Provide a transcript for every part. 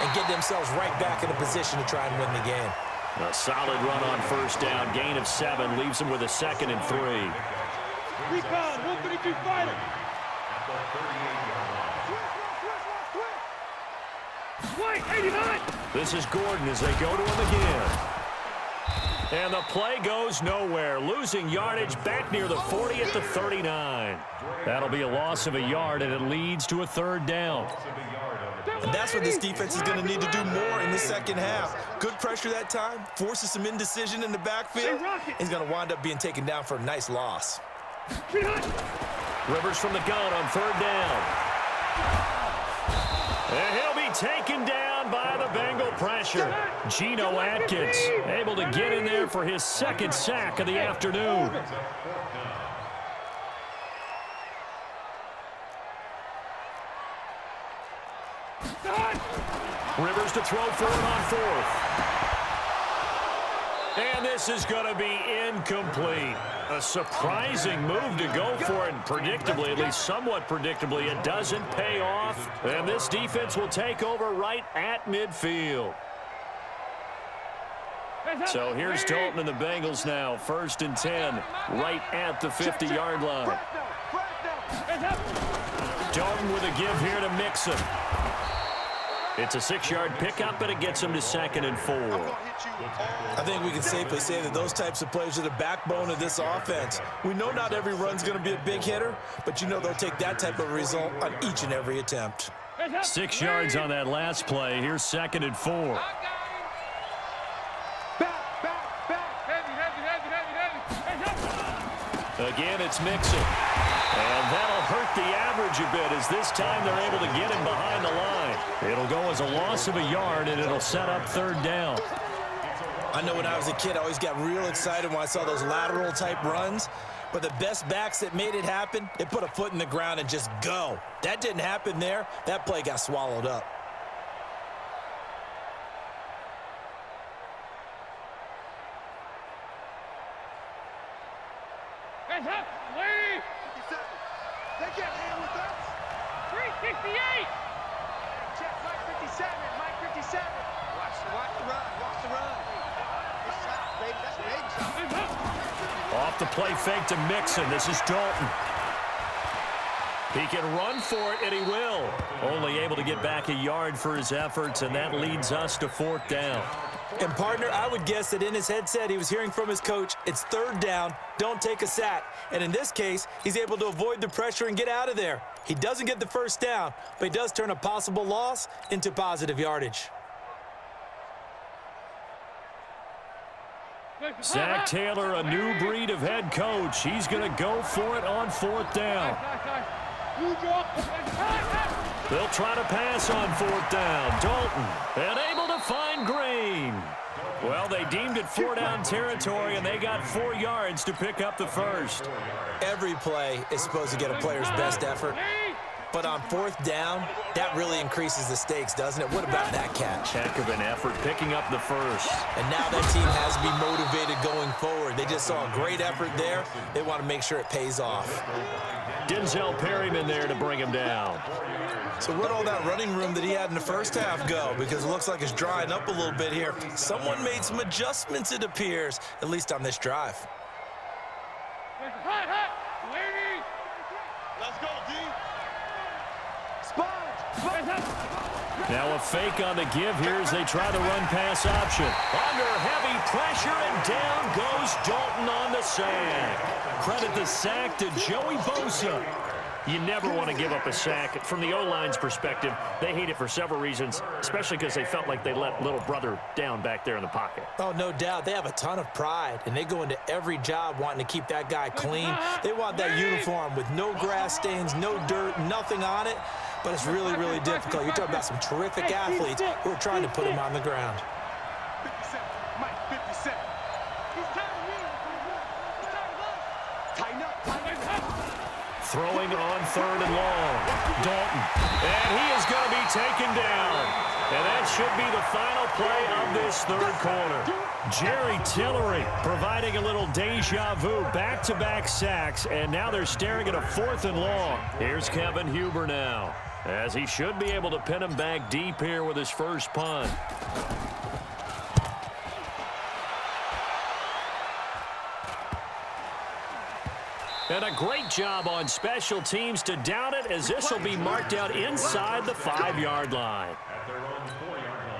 and get themselves right back in a position to try and win the game. A solid run on first down. Gain of 7 leaves them with a 2nd and 3. Recon, 132 fighter. White, 89. This is Gordon as they go to him again. And the play goes nowhere. Losing yardage back near the 40 at the 39. That'll be a loss of a yard, and it leads to a 3rd down. And that's what this defense is going to need to do more in the second half. Good pressure that time, forces some indecision in the backfield. He's going to wind up being taken down for a nice loss. Rivers from the gun on 3rd down. And he'll be taken down by the Bengal pressure. Geno Atkins able to get in there for his 2nd sack of the afternoon. Rivers to throw for it on 4th. And this is going to be incomplete. A surprising move to go for it. Predictably, at least somewhat predictably, it doesn't pay off. And this defense will take over right at midfield. So here's Dalton and the Bengals now. 1st and 10, right at the 50-yard line. Dalton with a give here to Mixon. It's a 6-yard pickup, but it gets him to 2nd and 4. I think we can safely say that those types of plays are the backbone of this offense. We know not every run's going to be a big hitter, but you know they'll take that type of result on each and every attempt. 6 yards on that last play. Here's 2nd and 4. Again, it's Mixon. And that'll hurt the average a bit as this time they're able to get him behind the line. It'll go as a loss of a yard, and it'll set up 3rd down. I know when I was a kid, I always got real excited when I saw those lateral-type runs. But the best backs that made it happen, they put a foot in the ground and just go. That didn't happen there. That play got swallowed up. Hands up, Lee! They can't hang with us. 368. Check, Mike 57. Mike 57. Watch the run. Watch the run. It's shot, baby. That's a baby shot. Off the play fake to Mixon. This is Dalton. He can run for it, and he will. Only able to get back a yard for his efforts, and that leads us to 4th down. And, partner, I would guess that in his headset he was hearing from his coach, it's 3rd down, don't take a sack. And in this case, he's able to avoid the pressure and get out of there. He doesn't get the 1st down, but he does turn a possible loss into positive yardage. Zach Taylor, a new breed of head coach. He's going to go for it on 4th down. They'll try to pass on 4th down. Dalton, and able to find Green. Well, they deemed it 4-down territory, and they got 4 yards to pick up the 1st. Every play is supposed to get a player's best effort. But on 4th down, that really increases the stakes, doesn't it? What about that catch? Heck of an effort picking up the 1st. And now that team has to be motivated going forward. They just saw a great effort there. They want to make sure it pays off. Denzel Perryman there to bring him down. So where'd all that running room that he had in the first half go? Because it looks like it's drying up a little bit here. Someone made some adjustments, it appears, at least on this drive. Let's go, D. Now a fake on the give here as they try the run-pass option. Under heavy pressure, and down goes Dalton on the sack. Credit the sack to Joey Bosa. You never want to give up a sack. From the O-line's perspective, they hate it for several reasons, especially because they felt like they let little brother down back there in the pocket. Oh, no doubt. They have a ton of pride, and they go into every job wanting to keep that guy clean. They want that uniform with no grass stains, no dirt, nothing on it. But it's really, really difficult. You're talking about some terrific athletes who are trying to put him on the ground. 57. Mike 57. He's tired of me. He's tired of us. Tighten up. Throwing on 3rd and long. Dalton. And he is going to be taken down. And that should be the final play of this 3rd quarter. Jerry Tillery providing a little deja vu, back-to-back sacks, and now they're staring at a 4th and long. Here's Kevin Huber now. as he should be able to pin him back deep here with his first punt. And a great job on special teams to down it, as this will be marked out inside the 5-yard line.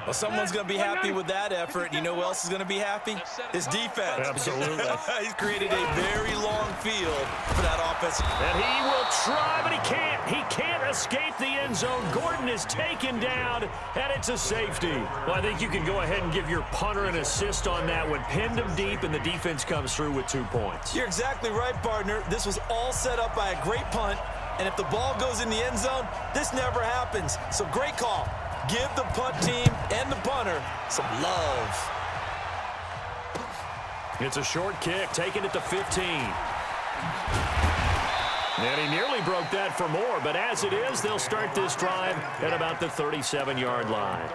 Well, someone's going to be happy with that effort. You know who else is going to be happy? His defense. Absolutely. He's created a very long field for that offense. And he will try, but he can't. He can't escape the end zone. Gordon is taken down, and it's a safety. Well, I think you can go ahead and give your punter an assist on that one. Pinned him deep, and the defense comes through with 2 points. You're exactly right, partner. This was all set up by a great punt, and if the ball goes in the end zone, this never happens. So great call. Give the punt team and the punter some love. It's a short kick, taking it to 15. And he nearly broke that for more, but as it is, they'll start this drive at about the 37-yard line.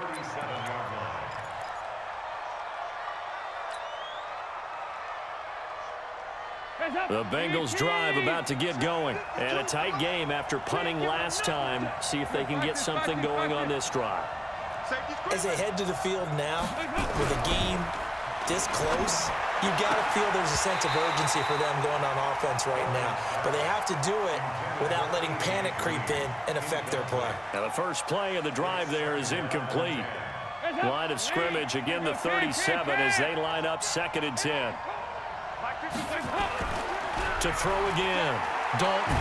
The Bengals drive about to get going. And a tight game after punting last time. See if they can get something going on this drive. As they head to the field now, with a game this close, you've got to feel there's a sense of urgency for them going on offense right now. But they have to do it without letting panic creep in and affect their play. Now the first play of the drive there is incomplete. Line of scrimmage, again the 37 as they line up 2nd and 10. To throw again, Dalton.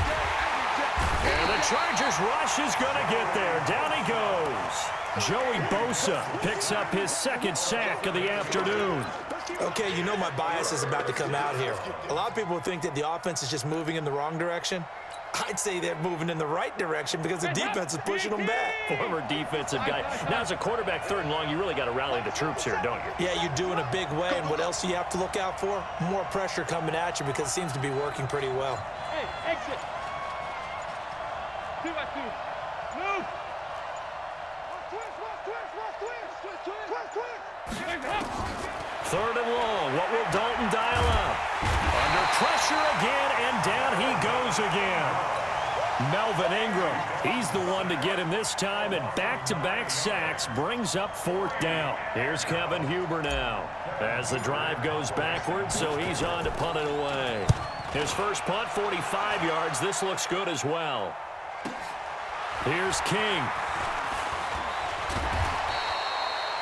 And the Chargers rush is going to get there. Down he goes. Joey Bosa picks up his 2nd sack of the afternoon. Okay, you know my bias is about to come out here. A lot of people think that the offense is just moving in the wrong direction. I'd say they're moving in the right direction because the defense is pushing them back. Former defensive guy. Now, as a quarterback 3rd and long, you really got to rally the troops here, don't you? Yeah, you do in a big way. And what else do you have to look out for? More pressure coming at you because it seems to be working pretty well. Hey, exit. 2 by 2. Move. Twist. 3rd and long. What will Dalton dial up? Under pressure again, and down he goes again. Melvin Ingram, he's the one to get him this time, and back-to-back sacks brings up 4th down. Here's Kevin Huber now as the drive goes backwards, so he's on to punt it away. His first punt, 45 yards. This looks good as well. Here's King.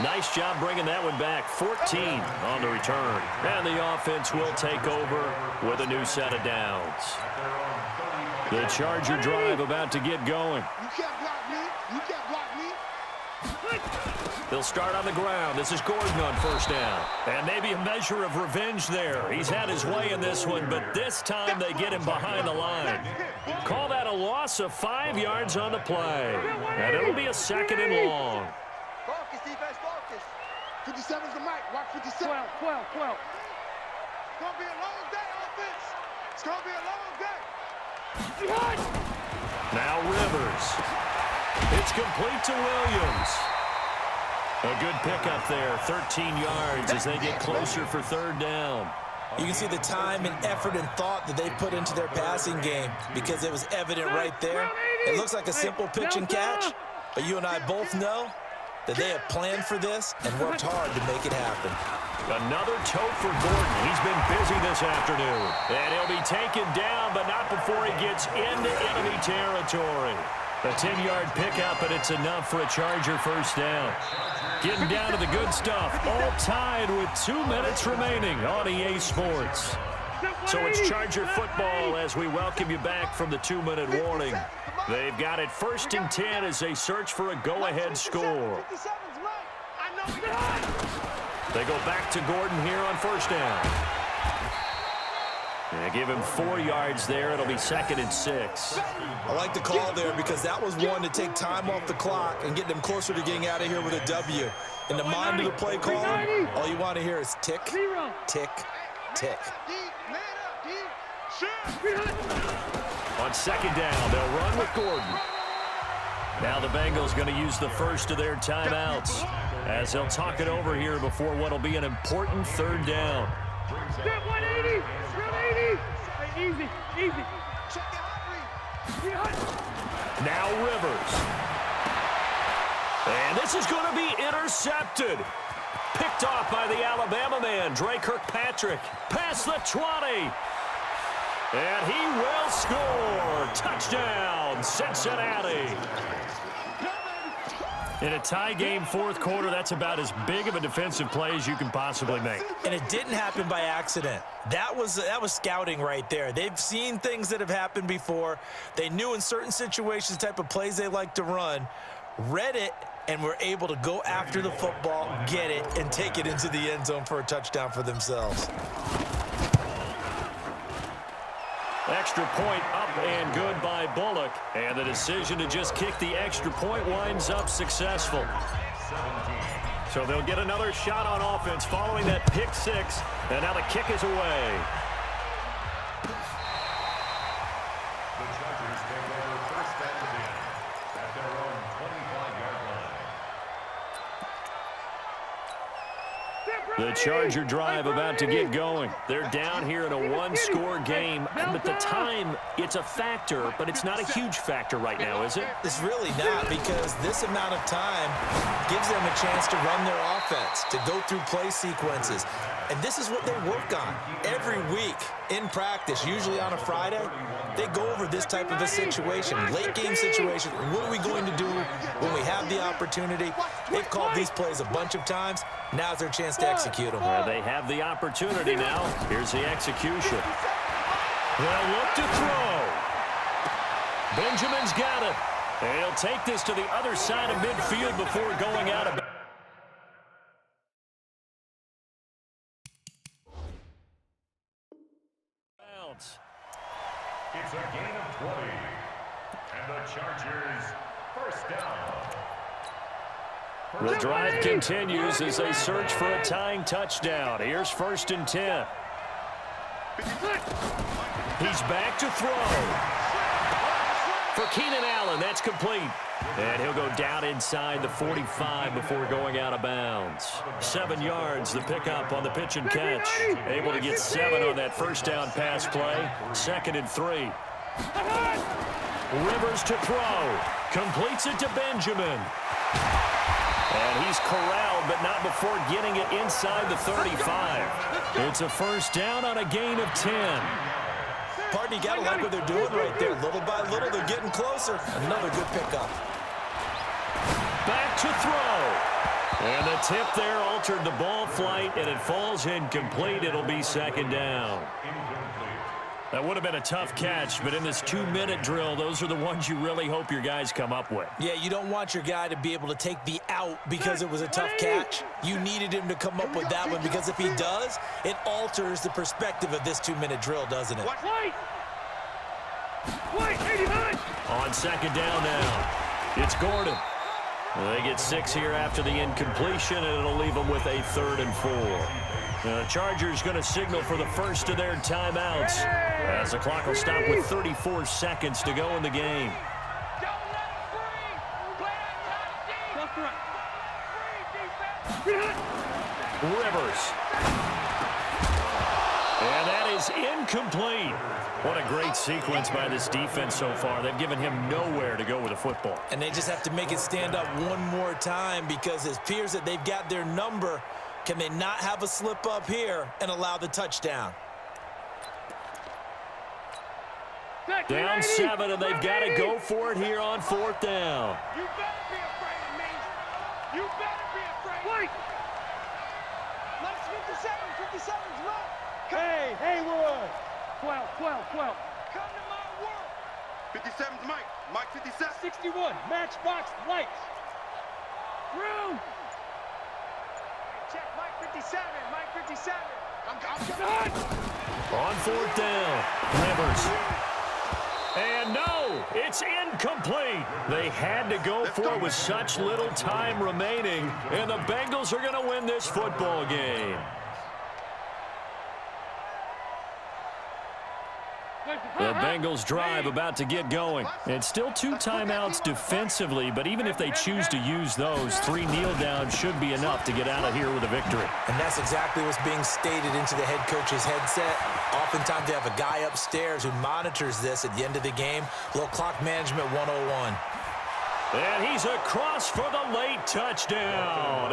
Nice job bringing that one back. 14 on the return. And the offense will take over with a new set of downs. The Charger drive about to get going. You can't block me. You can't block me. They'll start on the ground. This is Gordon on 1st down. And maybe a measure of revenge there. He's had his way in this one, but this time they get him behind the line. Call that a loss of 5 yards on the play. And it'll be a 2nd and long. Focus, defense, focus. 57's the mic. Watch 57. 12. It's going to be a long day, offense. It's going to be a long day. Now Rivers. It's complete to Williams. A good pickup there, 13 yards as they get closer for 3rd down. You can see the time and effort and thought that they put into their passing game because it was evident right there. It looks like a simple pitch and catch, but you and I both know that they have planned for this and worked hard to make it happen. Another tote for Gordon. He's been busy this afternoon. And he'll be taken down, but not before he gets into enemy territory. A 10-yard pickup, and it's enough for a Charger 1st down. Getting down to the good stuff. All tied with 2 minutes remaining on EA Sports. So it's Charger football as we welcome you back from the 2-minute warning. They've got it 1st and 10 as they search for a go-ahead score. They go back to Gordon here on 1st down. They give him 4 yards there. It'll be 2nd and 6. I like the call there because that was one to take time off the clock and get them closer to getting out of here with a W. In the mind of the play caller, all you want to hear is tick, tick, tick. On 2nd down, they'll run with Gordon. Now the Bengals going to use the first of their timeouts as they'll talk it over here before what will be an important 3rd down. Step 180. Step 80. Easy. Now Rivers. And this is going to be intercepted. Picked off by the Alabama man, Dre Kirkpatrick. Past the 20. And he will score. Touchdown, Cincinnati. In a tie game fourth quarter, that's about as big of a defensive play as you can possibly make. And it didn't happen by accident. That was scouting right there. They've seen things that have happened before. They knew in certain situations the type of plays they like to run, read it, and were able to go after the football, get it, and take it into the end zone for a touchdown for themselves. Extra point up and good by Bullock. And the decision to just kick the extra point winds up successful. So they'll get another shot on offense following that pick six. And now the kick is away. The Chargers take over first and 10 at their own 25-yard line. The Charger drive about to get going. They're down here in a one-score game. But the time, it's a factor, but it's not a huge factor right now, is it? It's really not, because this amount of time gives them a chance to run their offense, to go through play sequences. And this is what they work on every week in practice, usually on a Friday. They go over this type of a situation, late game situation. What are we going to do when we have the opportunity? They've called these plays a bunch of times. Now's their chance to execute them. Well, they have the opportunity now. Here's the execution. They'll look to throw. Benjamin's got it. And he'll take this to the other side of midfield before going out of bounds. It's a gain of 20. And the Chargers first down. The drive continues as they search for a tying touchdown. Here's 1st and 10. He's back to throw. For Keenan Allen, that's complete. And he'll go down inside the 45 before going out of bounds. 7 yards, the pickup on the pitch and catch. Able to get 7 on that first down pass play. 2nd and 3. Rivers to throw. Completes it to Benjamin. And he's corralled, but not before getting it inside the 35. It's a first down on a gain of 10. Pardon, you got to like what they're doing right there. Little by little, they're getting closer. Another good pickup. Back to throw. And the tip there altered the ball flight, and it falls incomplete. It'll be 2nd down. That would have been a tough catch, but in this 2-minute drill, those are the ones you really hope your guys come up with. Yeah, you don't want your guy to be able to take the out because it was a tough catch. You needed him to come up with that one, because if he does, it alters the perspective of this 2-minute drill, doesn't it? Wait, 89. On 2nd down now, it's Gordon. They get 6 here after the incompletion, and it'll leave them with a 3rd and 4. The Chargers going to signal for the first of their timeouts as the clock will stop with 34 seconds to go in the game. Rivers. And that is incomplete. What a great sequence by this defense so far. They've given him nowhere to go with the football. And they just have to make it stand up one more time, because it appears that they've got their number. Can they not have a slip up here and allow the touchdown? Down 7, and they've got to go for it here on 4th down. You better be afraid of me. You better be afraid. Wait. Let's 57's right. Hey, Haywood. 12. Come to my work. 57's Mike. Mike 57. 61. Matchbox lights. Room. Check Mike 57. Mike 57. I'm done. On 4th down, Rivers. And no, it's incomplete. They had to go for it with such little time remaining, and the Bengals are going to win this football game. The Bengals drive about to get going. It's still 2 timeouts defensively, but even if they choose to use those, 3 kneel downs should be enough to get out of here with a victory. And that's exactly what's being stated into the head coach's headset. Oftentimes they have a guy upstairs who monitors this at the end of the game. Little clock management 101. And he's across for the late touchdown.